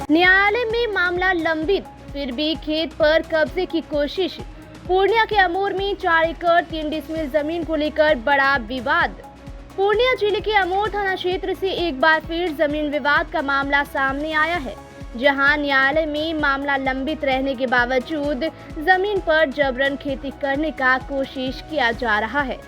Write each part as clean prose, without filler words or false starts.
न्यायालय में मामला लंबित, फिर भी खेत पर कब्जे की कोशिश। पूर्णिया के अमोर में 4 एकड़ 3 डिसमिल जमीन को लेकर बड़ा विवाद। पूर्णिया जिले के अमोर थाना क्षेत्र से एक बार फिर जमीन विवाद का मामला सामने आया है, जहां न्यायालय में मामला लंबित रहने के बावजूद जमीन पर जबरन खेती करने का कोशिश किया जा रहा है।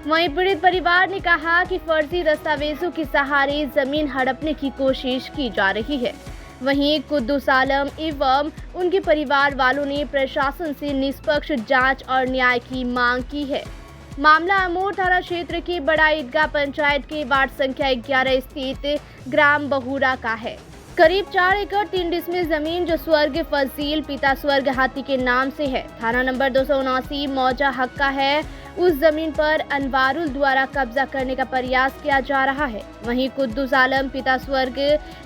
वहीं पीड़ित परिवार ने कहा कि फर्जी दस्तावेजों के सहारे जमीन हड़पने की कोशिश की जा रही है। वहीं कुद्दूस आलम एवं उनके परिवार वालों ने प्रशासन से निष्पक्ष जांच और न्याय की मांग की है। मामला अमोर थाना क्षेत्र के बड़ा ईदगाह पंचायत के वार्ड संख्या 11 स्थित ग्राम बहुरा का है। करीब 4 एकड़ 3 डिसमिल जमीन जो स्वर्ग फजील पिता स्वर्ग हाथी के नाम से है, थाना नंबर 279 मौजा हक का है। उस जमीन पर अनवारुल द्वारा कब्जा करने का प्रयास किया जा रहा है। वहीं कुद्दूस आलम पिता स्वर्ग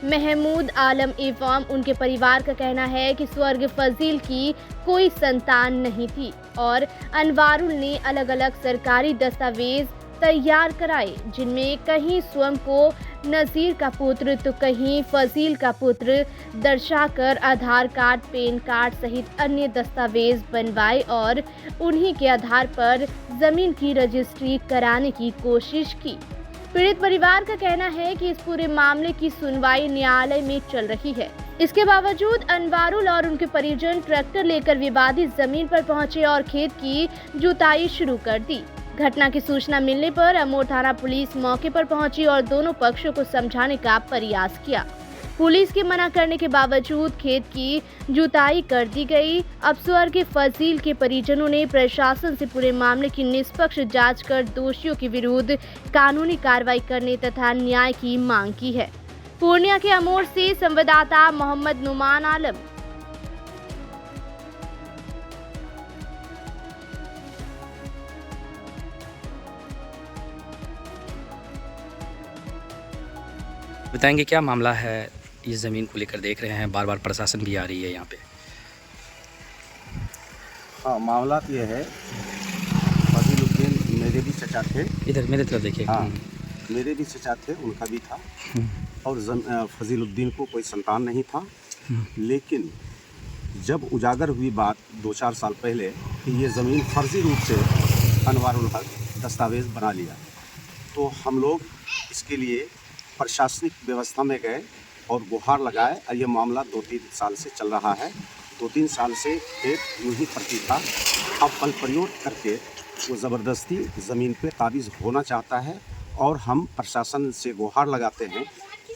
महमूद आलम एवं उनके परिवार का कहना है कि स्वर्ग फजील की कोई संतान नहीं थी और अनवारुल ने अलग अलग सरकारी दस्तावेज तैयार कराए, जिनमें कहीं स्वयं को नजीर का पुत्र तो कहीं फजील का पुत्र दर्शाकर आधार कार्ड, पैन कार्ड सहित अन्य दस्तावेज बनवाए और उन्हीं के आधार पर जमीन की रजिस्ट्री कराने की कोशिश की। पीड़ित परिवार का कहना है कि इस पूरे मामले की सुनवाई न्यायालय में चल रही है। इसके बावजूद अनवारुल और उनके परिजन ट्रैक्टर लेकर विवादित जमीन पर पहुंचे और खेत की जुताई शुरू कर दी। घटना की सूचना मिलने पर अमोर थाना पुलिस मौके पर पहुंची और दोनों पक्षों को समझाने का प्रयास किया। पुलिस के मना करने के बावजूद खेत की जुताई कर दी गई। अब स्वर्ग फजील के परिजनों ने प्रशासन से पूरे मामले की निष्पक्ष जांच कर दोषियों के विरुद्ध कानूनी कार्रवाई करने तथा न्याय की मांग की है। पूर्णिया के अमोर से संवाददाता मोहम्मद नुमान आलम। बताएंगे क्या मामला है? इस ज़मीन को लेकर देख रहे हैं बार बार प्रशासन भी आ रही है यहाँ पे। हाँ, मामला तो ये है, फजीलुद्दीन मेरे भी चचा थे। इधर मेरे तरफ देखिए। हाँ, मेरे भी चचा थे, उनका भी था। और फजीलुद्दीन को कोई संतान नहीं था। लेकिन जब उजागर हुई बात 2-4 साल पहले कि ये ज़मीन फर्जी रूप से अनवारुल हक दस्तावेज़ बना लिया, तो हम लोग इसके लिए प्रशासनिक व्यवस्था में गए और गुहार लगाए। और ये मामला 2-3 साल से चल रहा है। 2-3 साल से एक यूं ही पड़ती था। अब बल प्रयोग करके वो ज़बरदस्ती ज़मीन पे काबिज़ होना चाहता है और हम प्रशासन से गुहार लगाते हैं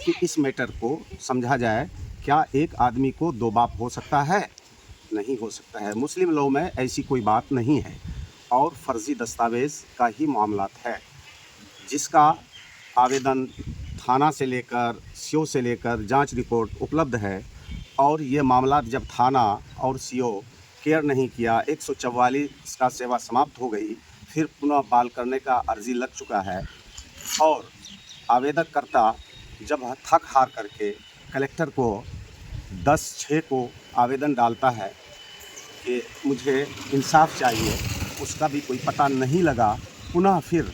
कि इस मैटर को समझा जाए। क्या एक आदमी को 2 बाप हो सकता है? नहीं हो सकता है। मुस्लिम लॉ में ऐसी कोई बात नहीं है और फर्जी दस्तावेज़ का ही मामला है, जिसका आवेदन थाना से लेकर सीओ से लेकर जांच रिपोर्ट उपलब्ध है। और ये मामला जब थाना और सीओ केयर नहीं किया, 144 का सेवा समाप्त हो गई, फिर पुनः बहाल करने का अर्जी लग चुका है। और आवेदनकर्ता जब थक हार करके कलेक्टर को 10/6 को आवेदन डालता है कि मुझे इंसाफ चाहिए, उसका भी कोई पता नहीं लगा। पुनः फिर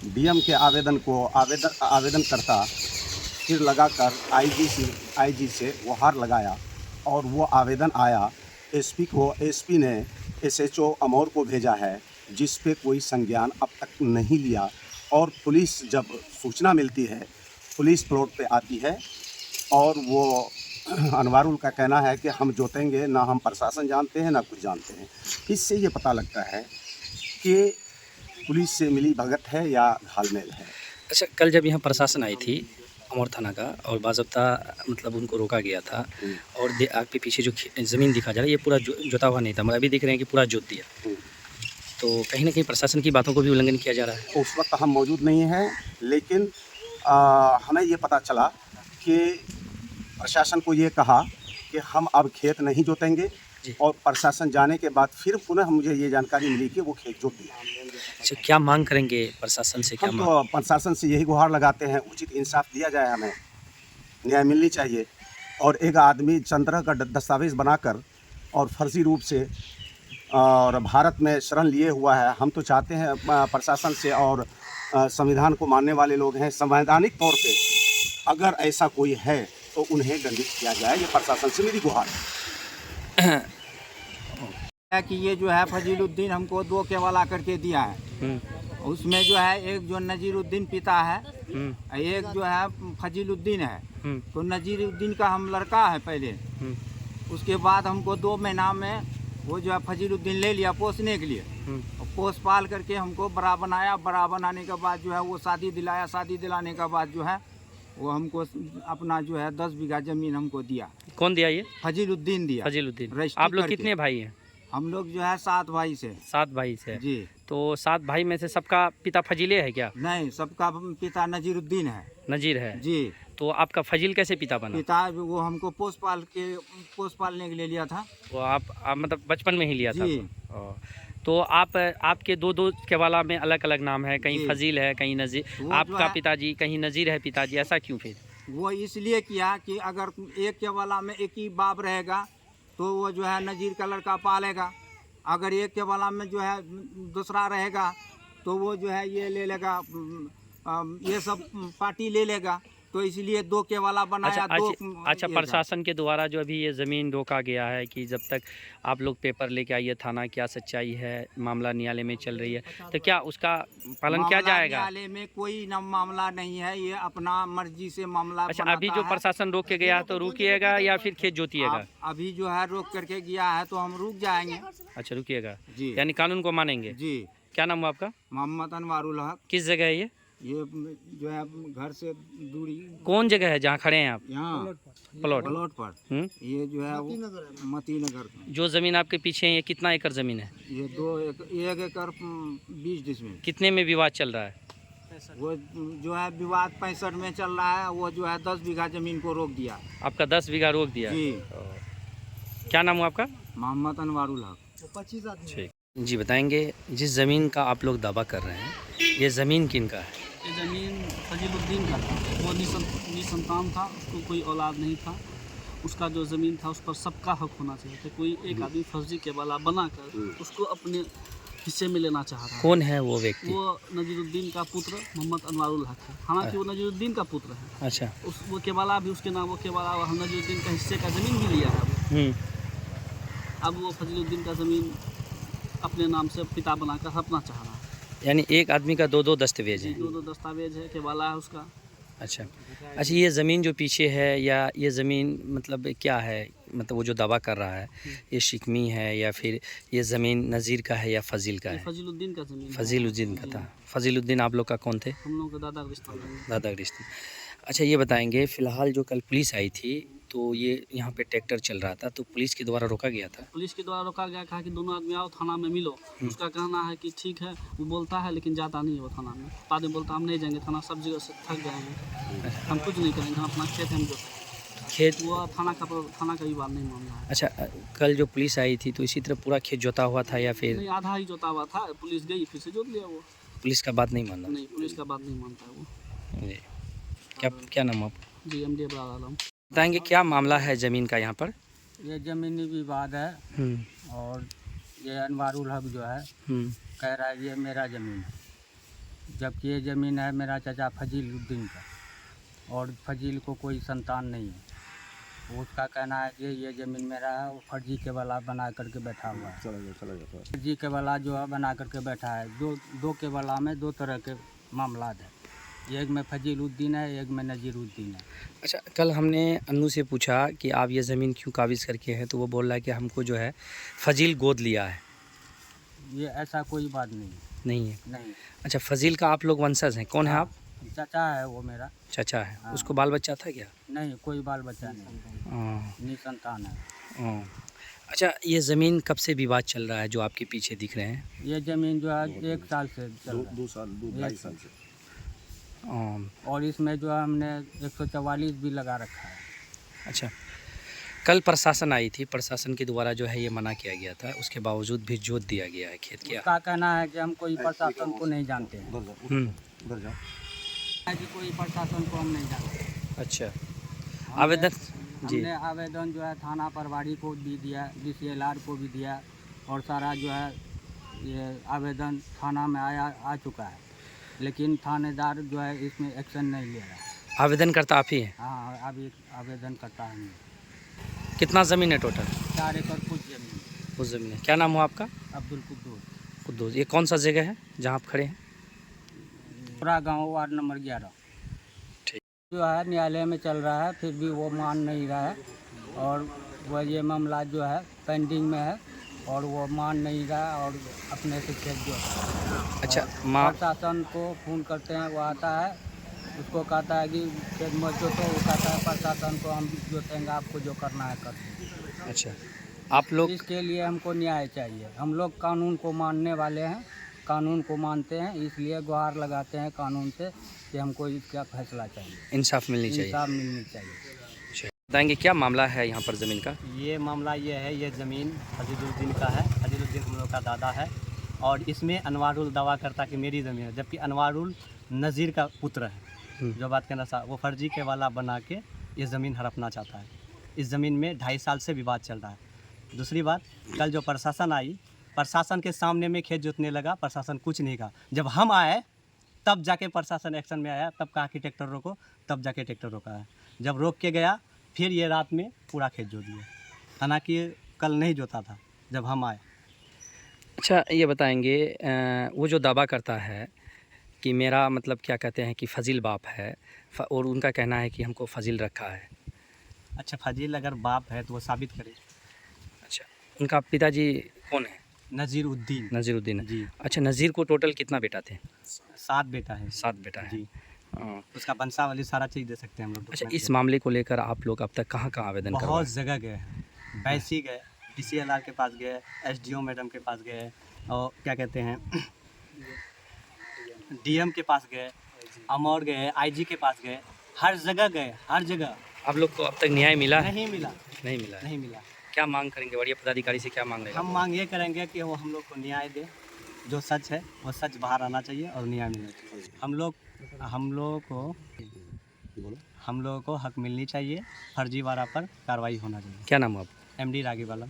डीएम के आवेदन को आवेदन करता फिर लगाकर आईजी से गुहार लगाया और वो आवेदन आया एसपी को। एसपी ने एसएचओ अमोर को भेजा है, जिस पे कोई संज्ञान अब तक नहीं लिया। और पुलिस जब सूचना मिलती है, पुलिस प्लॉट पे आती है और वो अनवारुल का कहना है कि हम जोतेंगे, ना हम प्रशासन जानते हैं ना कुछ जानते हैं। इससे ये पता लगता है कि पुलिस से मिली भगत है या घालमेल है। अच्छा, कल जब यहाँ प्रशासन आई थी अमोर थाना का और बाज़ाब्ता मतलब उनको रोका गया था और आपके पीछे जो ज़मीन दिखा जा रहा है ये पूरा जोता हुआ नहीं था, मगर अभी देख रहे हैं कि पूरा जोत दिया। तो कहीं ना कहीं प्रशासन की बातों को भी उल्लंघन किया जा रहा है। उस वक्त हम मौजूद नहीं हैं, लेकिन हमें ये पता चला कि प्रशासन को ये कहा कि हम अब खेत नहीं जोतेंगे। और प्रशासन जाने के बाद फिर पुनः मुझे ये जानकारी मिली कि वो खेत जोत दिया। अच्छा, क्या मांग करेंगे प्रशासन से? क्या हम तो प्रशासन से यही गुहार लगाते हैं, उचित इंसाफ दिया जाए, हमें न्याय मिलनी चाहिए। और एक आदमी चंद्र का दस्तावेज़ बनाकर और फर्जी रूप से और भारत में शरण लिए हुआ है। हम तो चाहते हैं प्रशासन से, और संविधान को मानने वाले लोग हैं, संवैधानिक तौर पे अगर ऐसा कोई है तो तो उन्हें दंडित किया जाए। ये प्रशासन से मेरी गुहार है। है कि ये जो है फजीलुद्दीन हमको 2 केवल करके दिया है। उसमें जो है एक जो नजीरुद्दीन पिता है, एक जो है फजीलुद्दीन है। तो नजीरुद्दीन का हम लड़का है पहले, उसके बाद हमको 2 महीना में वो जो है फजीलुद्दीन ले लिया पोसने के लिए। और पोस पाल करके हमको बड़ा बनाया। बड़ा बनाने के बाद जो है वो शादी दिलाया। शादी दिलाने के बाद जो है वो हमको अपना जो है 10 बीघा जमीन हमको दिया। कौन दिया ये? फजीलुद्दीन दिया। फजीलुद्दीन। रजिस्ट्री आप लोग करके। कितने भाई हैं? हम लोग जो है 7 भाई से। 7 भाई से। जी तो 7 भाई में से सबका पिता फजीले है क्या? नहीं, सबका पिता नजीरुद्दीन है। नजीर है जी। तो आपका फजील कैसे पिता बना? पिता वो हमको पोस पालने के लिए लिया था। वो आप मतलब बचपन में ही लिया था? जी। तो आपके 2 केवाला में अलग अलग नाम है, कहीं जी। फजील है, कहीं नजीर। वो जो आपका है- पिताजी कहीं नजीर है पिताजी, ऐसा क्यों फिर? वो इसलिए किया कि अगर एक केवाला में एक ही बाप रहेगा तो वो जो है नजीर का लड़का पालेगा। अगर एक केवाला में जो है दूसरा रहेगा तो वो जो है ये ले लेगा, ये सब पार्टी ले लेगा। तो इसलिए 2 केवाला बनाया। अच्छा, प्रशासन के द्वारा जो अभी ये ज़मीन रोका गया है कि जब तक आप लोग पेपर लेके आइए थाना, क्या सच्चाई है? मामला न्यायालय में चल रही है, तो क्या उसका पालन किया जाएगा? न्यायालय में कोई मामला नहीं है, ये अपना मर्जी से मामला अच्छा, बनाता अभी जो है। प्रशासन रोक के गया है तो रुकिएगा या फिर खेत जोतिएगा? अभी जो है रोक करके गया है तो हम रुक जाएंगे। अच्छा, रुकिएगा जी। यानी कानून को मानेंगे? जी। क्या नाम हुआ आपका? मोहम्मद अनवारुल हक। किस जगह है ये जो है घर से दूरी, कौन जगह है जहाँ खड़े हैं आप? यहाँ प्लॉट। प्लॉट पर। ये जो है वो मती नगर। जो ज़मीन आपके पीछे है ये कितना एकड़ ज़मीन है? ये 1 एकड़ 20 डिसमिल। कितने में विवाद चल रहा है? वो जो है विवाद 65 में चल रहा है। वो जो है 10 बीघा जमीन को रोक दिया। आपका 10 बीघा रोक दिया? जी। क्या नाम हुआ आपका? मोहम्मद अनवारुल हक। ठीक जी, बताएंगे जिस ज़मीन का आप लोग दावा कर रहे हैं ये ज़मीन किन का है? ये ज़मीन फजीलुद्दीन का था। वो निसंतान था, उसको कोई औलाद नहीं था। उसका जो ज़मीन था उस पर सबका हक होना चाहिए था। कोई एक आदमी फर्जी के वाला बनाकर उसको अपने हिस्से में लेना चाह रहा है। कौन है वो व्यक्ति? वो नजीरुद्दीन का पुत्र मोहम्मद अनवारुल हक है। हालांकि वो नजीरुद्दीन का पुत्र है। अच्छा। वो केवाला भी उसके नाम, वो केवाला नजीरुद्दीन का हिस्से का ज़मीन भी लिया है वो। अब वो फजीलुद्दीन का ज़मीन अपने नाम से पिता बनाकर अपना चाह रहा है। यानी एक आदमी का 2 दस्तावेज हैं? 2 दस्तावेज है, केवाला है उसका। अच्छा। अच्छा, ये ज़मीन जो पीछे है या ये ज़मीन मतलब क्या है? मतलब वो जो दावा कर रहा है ये शिकमी है या फिर ये ज़मीन नज़ीर का है या फजील का है? फजीलुद्दीन का ज़मीन। फजीलुद्दीन का था। फजीलुद्दीन आप लोग का कौन थे? हम लोग का दादा का रिश्ता है। दादा का रिश्ते। अच्छा, ये बताएंगे फ़िलहाल जो कल पुलिस आई थी तो ये यहाँ पे ट्रैक्टर चल रहा था तो पुलिस के द्वारा रोका गया था? पुलिस के द्वारा रोका गया, कहा कि दोनों आदमी आओ थाना में मिलो। उसका कहना है कि ठीक है, वो बोलता है लेकिन जाता नहीं है वो थाना में। बाद में बोलता हम नहीं जाएंगे थाना, सब जगह से थक गए हैं, हम कुछ नहीं करेंगे, हम अपना खेत हम जो खेत वो थाना का भी बात नहीं मान रहा है। अच्छा, कल जो पुलिस आई थी तो इसी तरह पूरा खेत जोता हुआ था या फिर? नहीं, आधा ही जोता हुआ था। पुलिस गई फिर से जोत लिया वो। पुलिस का बात नहीं मानना? नहीं, पुलिस का बात नहीं मानता है वो। जी। क्या नाम आप? जी, MD अबरार आलम। बताएंगे क्या मामला है ज़मीन का यहाँ पर? ये ज़मीनी विवाद है और ये अनवारुल हक जो है कह रहा है ये मेरा ज़मीन है, जबकि ये ज़मीन है मेरा चाचा फजीलुद्दीन का और फजील को कोई संतान नहीं है। उसका कहना है कि ये ज़मीन मेरा है। वो फर्जी के वाला बना करके बैठा हुआ है। फर्जी के वाला जो है बना करके बैठा है। दो के वाला में 2 तरह के मामला है। एक में फजीलुद्दीन है, एक में नजीरुद्दीन है। अच्छा, कल हमने अन्नू से पूछा कि आप ये ज़मीन क्यों काबिज़ करके हैं तो वो बोल रहा है कि हमको जो है फजील गोद लिया है। ये ऐसा कोई बात नहीं नहीं है? नहीं। अच्छा, फजील का आप लोग वंशज हैं? कौन है आप? चाचा है वो मेरा। चाचा है। हाँ। उसको बाल बच्चा था क्या? नहीं, कोई बाल बच्चा नहीं, निसंतान है। अच्छा, ये ज़मीन कब से विवाद चल रहा है जो आपके पीछे दिख रहे हैं? ये ज़मीन जो है 1 साल से चल रहा है। 2 साल से। और इसमें जो है हमने 144 भी लगा रखा है। अच्छा, कल प्रशासन आई थी, प्रशासन के द्वारा जो है ये मना किया गया था, उसके बावजूद भी जोत दिया गया है खेत। क्या उसका कहना है कि हम कोई प्रशासन को नहीं जानते हैं, कि कोई प्रशासन को हम नहीं जानते। अच्छा, आवेदन जी हमने आवेदन जो है थाना प्रभारी को भी दिया, DCLR को भी दिया और सारा जो है ये आवेदन थाना में आ चुका है, लेकिन थानेदार जो है इसमें एक्शन नहीं ले रहा है। आवेदनकर्ता आप ही हैं? हाँ, अभी आवेदन करता है। कितना ज़मीन है टोटल? 4 एकड़ कुछ जमीन। उस ज़मीन है। क्या नाम हुआ आपका? अब्दुल कुद्दूस। कुद्दूस। ये कौन सा जगह है जहाँ आप खड़े हैं? पूरा गांव वार्ड नंबर 11 ठीक। जो है न्यायालय में चल रहा है, फिर भी वो मान नहीं रहा है और वह ये मामला जो है पेंडिंग में है और वो मान नहीं रहा है और अपने से खेत जो अच्छा, और माँ प्रशासन को फ़ोन करते हैं, वो आता है, उसको कहता है कि खेत मत जोतो, वो कहता है प्रशासन को हम जोतेंगे, आपको जो करना है कर दो। अच्छा, आप लोग इसके लिए हमको न्याय चाहिए। हम लोग कानून को मानने वाले हैं, कानून को मानते हैं, इसलिए गुहार लगाते हैं कानून से कि हमको इसका फैसला चाहिए, इंसाफ मिलनी चाहिए। इंसाफ मिलनी चाहिए। अच्छा, बताएंगे क्या मामला है यहाँ पर ज़मीन का? ये मामला ये है, ये ज़मीन फजीलुद्दीन का है। फजीलुद्दीन हम लोग का दादा है और इसमें अनवारुल दावा करता कि मेरी ज़मीन है, जबकि अनवारुल नज़ीर का पुत्र है। जो बात कहना था, वो फर्जी के वाला बना के ये ज़मीन हड़पना चाहता है। इस ज़मीन में 2.5 साल से विवाद चल रहा है। दूसरी बात, कल जो प्रशासन आई, प्रशासन के सामने में खेत जोतने लगा, प्रशासन कुछ नहीं कहा। जब हम आए तब जाके प्रशासन एक्शन में आया, तब कहा कि ट्रैक्टर रोको, तब जाके ट्रैक्टर रोका है। जब रोक के गया फिर ये रात में पूरा खेत जोत दिया, हालांकि कल नहीं जोता था जब हम आए। अच्छा, ये बताएंगे वो जो दावा करता है कि मेरा मतलब क्या कहते हैं कि फजील बाप है और उनका कहना है कि हमको फजील रखा है। अच्छा, फजील अगर बाप है तो वो साबित करे। अच्छा, उनका पिताजी कौन है? नज़ीरुद्दीन। नज़ीरुद्दीन। जी। अच्छा, नज़ीर को टोटल कितना बेटा थे? 7 बेटा है। 7 बेटा है। जी। हाँ। उसका वंशावली सारा चीज़ दे सकते हैं हम लोग। अच्छा, document इस के। मामले को लेकर आप लोग अब तक कहाँ कहाँ आवेदन करवाए? बहुत जगह गए हैं, बैसी गए, DCLR के पास गए, SDO मैडम के पास गए और क्या कहते हैं DM के पास गए, अमौर गए, IG के पास गए, हर जगह गए, हर जगह। आप लोग को अब तक न्याय मिला है? नहीं मिला, नहीं मिला है। नहीं मिला। क्या मांग करेंगे? वरीय पदाधिकारी से क्या मांग रहेगा? हम मांग ये करेंगे कि वो हम लोग को न्याय दे, जो सच है वो सच बाहर आना चाहिए और न्याय मिलना चाहिए। हम लोगों को हक मिलनी चाहिए, फर्जीवाड़ा पर कार्रवाई होना चाहिए। क्या नाम है आप? MD रागी वाला।